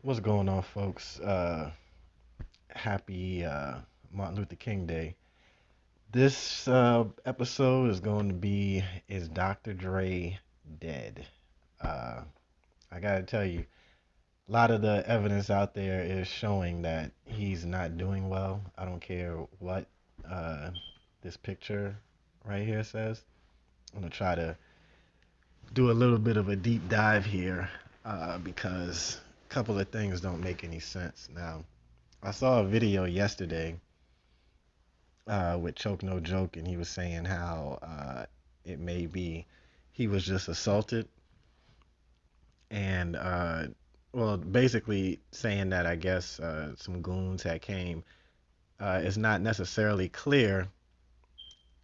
What's going on, folks? Happy Martin Luther King Day. This episode is going to be Is Dr. Dre Dead? Uh, I gotta tell you, a lot of the evidence out there is showing that he's not doing well. I don't care what uh, this picture right here says. I'm gonna try to do a little bit of a deep dive here because a couple of things don't make any sense. Now, I saw a video yesterday with Choke No Joke, and he was saying how it may be he was just assaulted, and well, basically saying that I guess some goons had came. It's not necessarily clear.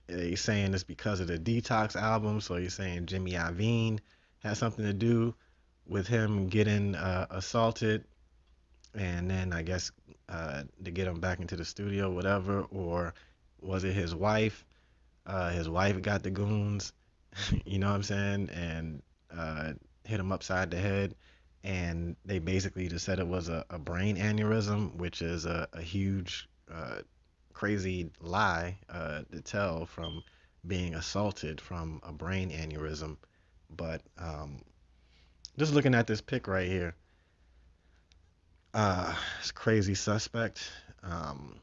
He's saying it's because of the Detox album, so he's saying Jimmy Iovine has something to do with him getting assaulted, and then I guess to get him back into the studio, whatever, or was it his wife? His wife got the goons, you know what I'm saying, and uh, hit him upside the head. And they basically just said it was a brain aneurysm, which is a huge, crazy lie to tell from being assaulted from a brain aneurysm. But just looking at this pic right here, it's crazy suspect. Um,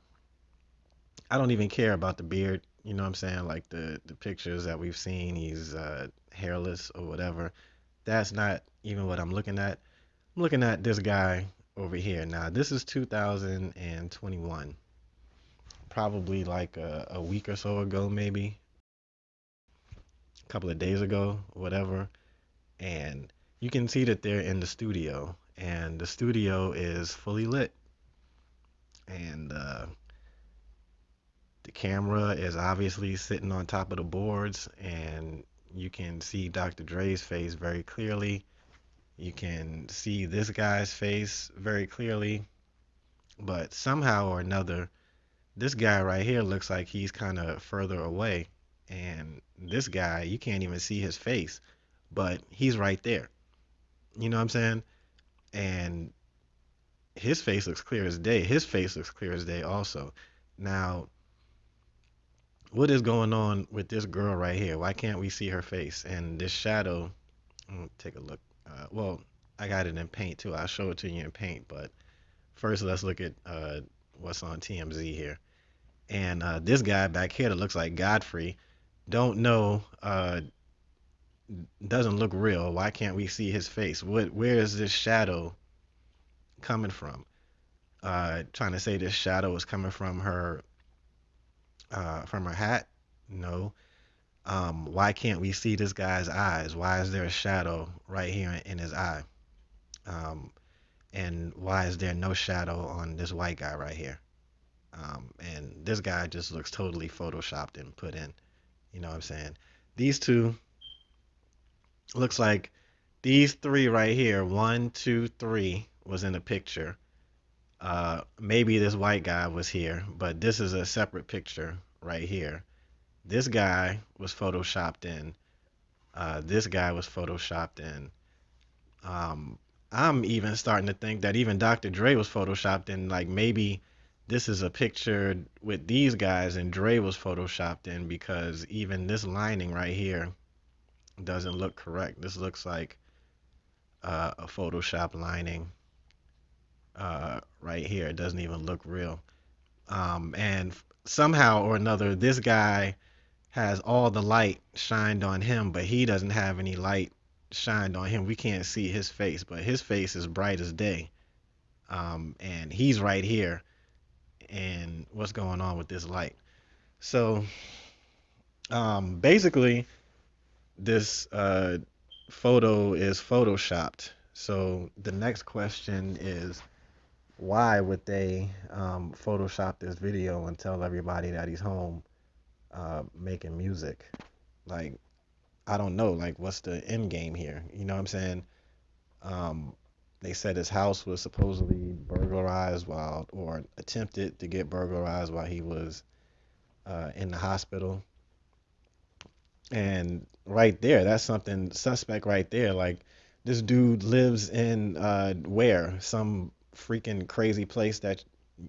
I don't even care about the beard. You know what I'm saying? Like the pictures that we've seen, he's hairless or whatever. That's not even what I'm looking at. I'm looking at this guy over here. Now, this is 2021, probably like a week or so ago, maybe a couple of days ago, whatever. And you can see that they're in the studio, and the studio is fully lit. And the camera is obviously sitting on top of the boards, and you can see Dr. Dre's face very clearly. You can see this guy's face very clearly, but somehow or another, this guy right here looks like he's kind of further away. And this guy, you can't even see his face, but he's right there. You know what I'm saying? And his face looks clear as day. His face looks clear as day also. Now, what is going on with this girl right here? Why can't we see her face? And this shadow, take a look. Well, I got it in paint too. I'll show it to you in paint. But first, let's look at what's on TMZ here. And this guy back here that looks like Godfrey, don't know, doesn't look real. Why can't we see his face? Where is this shadow coming from? Trying to say this shadow is coming from her hat? No. Why can't we see this guy's eyes? Why is there a shadow right here in his eye? Um, and why is there no shadow on this white guy right here? And this guy just looks totally photoshopped and put in. You know what I'm saying? These two looks like these three right here, one, two, three, was in the picture. Maybe this white guy was here, but this is a separate picture right here. This guy was photoshopped in. This guy was photoshopped in. Um, I'm even starting to think that even Dr. Dre was photoshopped in. Like maybe this is a picture with these guys and Dre was photoshopped in because even this lining right here doesn't look correct. This looks like a Photoshop lining right here. It doesn't even look real. And somehow or another, this guy has all the light shined on him, but he doesn't have any light shined on him. We can't see his face, but his face is bright as day. And he's right here. And what's going on with this light? So basically, this photo is photoshopped. So the next question is, why would they Photoshop this video and tell everybody that he's home making music? Like, I don't know. Like, what's the end game here? You know what I'm saying? Um, they said his house was supposedly burglarized while, or attempted to get burglarized while he was in the hospital. And right there, that's something suspect right there. Like, This dude lives in where? Some freaking crazy place that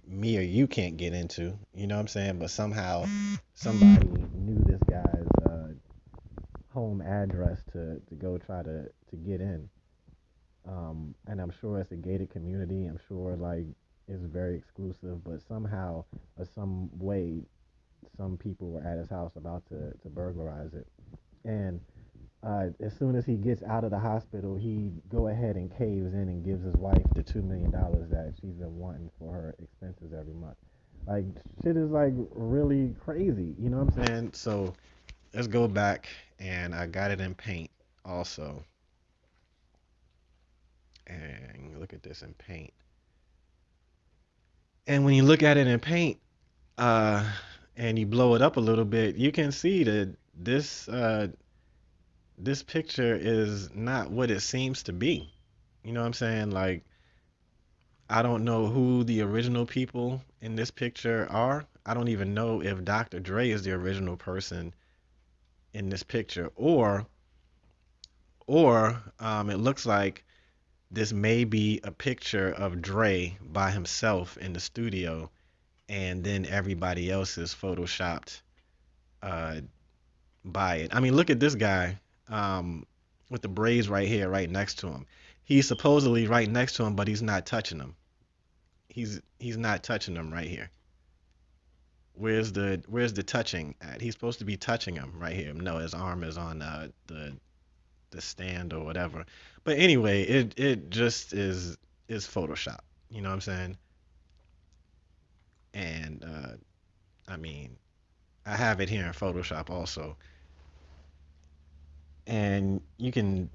me or you can't get into. You know what I'm saying? But somehow somebody knew this guy's home address to go try to get in. And I'm sure it's a gated community. I'm sure like it's very exclusive, but somehow or some way, some people were at his house about to burglarize it. And as soon as he gets out of the hospital, he go ahead and caves in and gives his wife the $2 million that she's been wanting for her expenses every month. Like shit is like really crazy. You know what I'm saying? So let's go back, and I got it in paint also. And look at this in paint. And when you look at it in paint, uh, and you blow it up a little bit, you can see that this picture is not what it seems to be. You know what I'm saying? Like I don't know who the original people in this picture are. I don't even know if Dr. Dre is the original person in this picture, or it looks like this may be a picture of Dre by himself in the studio, and then everybody else is photoshopped uh, by it. I mean, look at this guy with the braids right here, right next to him. He's supposedly right next to him, but he's not touching him. He's not touching him right here. Where's the touching at? He's supposed to be touching him right here. No, his arm is on the stand or whatever. But anyway, it just is Photoshop. You know what I'm saying? And I mean, I have it here in Photoshop also, and you can.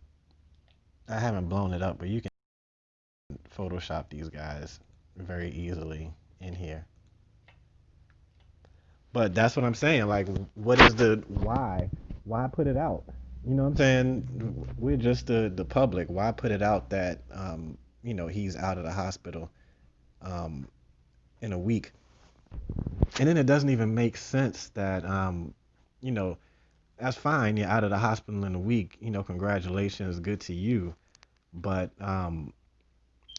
I haven't blown it up, but you can Photoshop these guys very easily in here. But that's what I'm saying. Like, what is the why? Why put it out? You know what I'm saying? We're just the public. Why put it out that he's out of the hospital um in a week? And then it doesn't even make sense that you know, that's fine. You're out of the hospital in a week. Congratulations, good to you. But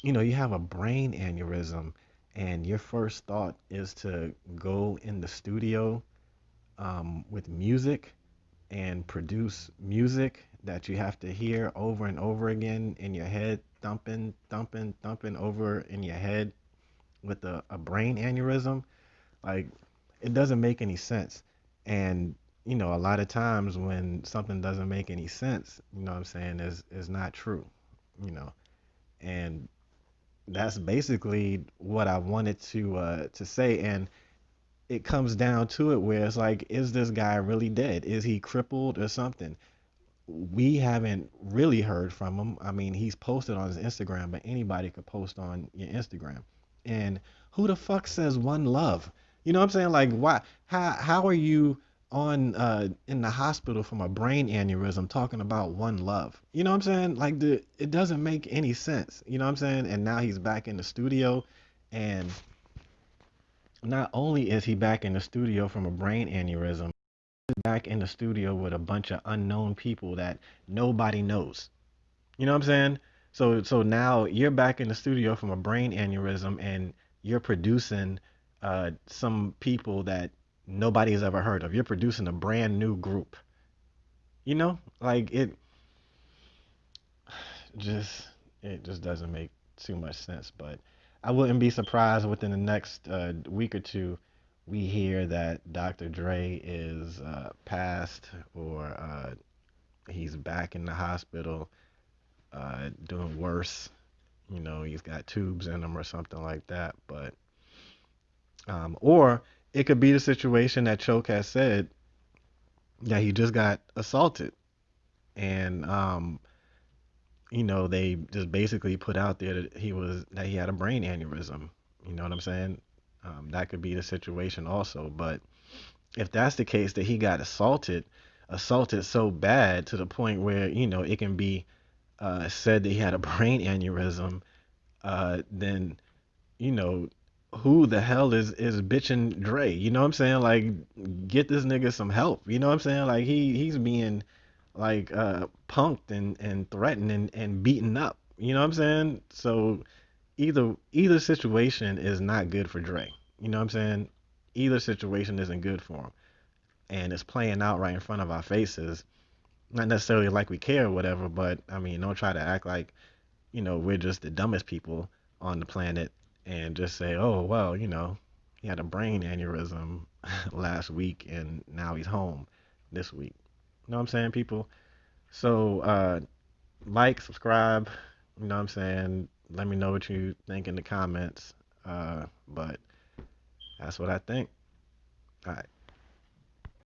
you have a brain aneurysm, and your first thought is to go in the studio with music and produce music that you have to hear over and over again in your head, thumping, thumping, thumping over in your head with a brain aneurysm. Like, it doesn't make any sense. And, a lot of times when something doesn't make any sense, what I'm saying, is not true, you know. And that's basically what I wanted to say. And it comes down to it where it's like, is this guy really dead? Is he crippled or something? We haven't really heard from him. I mean, he's posted on his Instagram, but anybody could post on your Instagram. And who the fuck says one love? You know what I'm saying? Like, why? How are you on in the hospital from a brain aneurysm talking about one love? You know what I'm saying? Like, it doesn't make any sense. You know what I'm saying? And now he's back in the studio, and not only is he back in the studio from a brain aneurysm, back in the studio with a bunch of unknown people that nobody knows. You know what I'm saying? So now you're back in the studio from a brain aneurysm, and you're producing some people that nobody has ever heard of. You're producing a brand new group. Like just it just doesn't make too much sense. But I wouldn't be surprised within the next week or two we hear that Dr. Dre is passed, or he's back in the hospital doing worse. He's got tubes in him or something like that. But or it could be the situation that Choke has said, that he just got assaulted, and they just basically put out there that he had a brain aneurysm. You know what I'm saying? That could be the situation also. But if that's the case, that he got assaulted so bad to the point where it can be said that he had a brain aneurysm, then you know who the hell is bitching Dre? You know what I'm saying? Like, get this nigga some help. You know what I'm saying? Like, he's being like punked and threatened and beaten up. You know what I'm saying? So either situation is not good for Dre. You know what I'm saying? Either situation isn't good for him, and it's playing out right in front of our faces. Not necessarily like we care or whatever, but I mean, don't try to act like we're just the dumbest people on the planet and just say, oh well, he had a brain aneurysm last week and now he's home this week. You know what I'm saying, people? So like, subscribe. You know what I'm saying? Let me know what you think in the comments. But that's what I think. All right.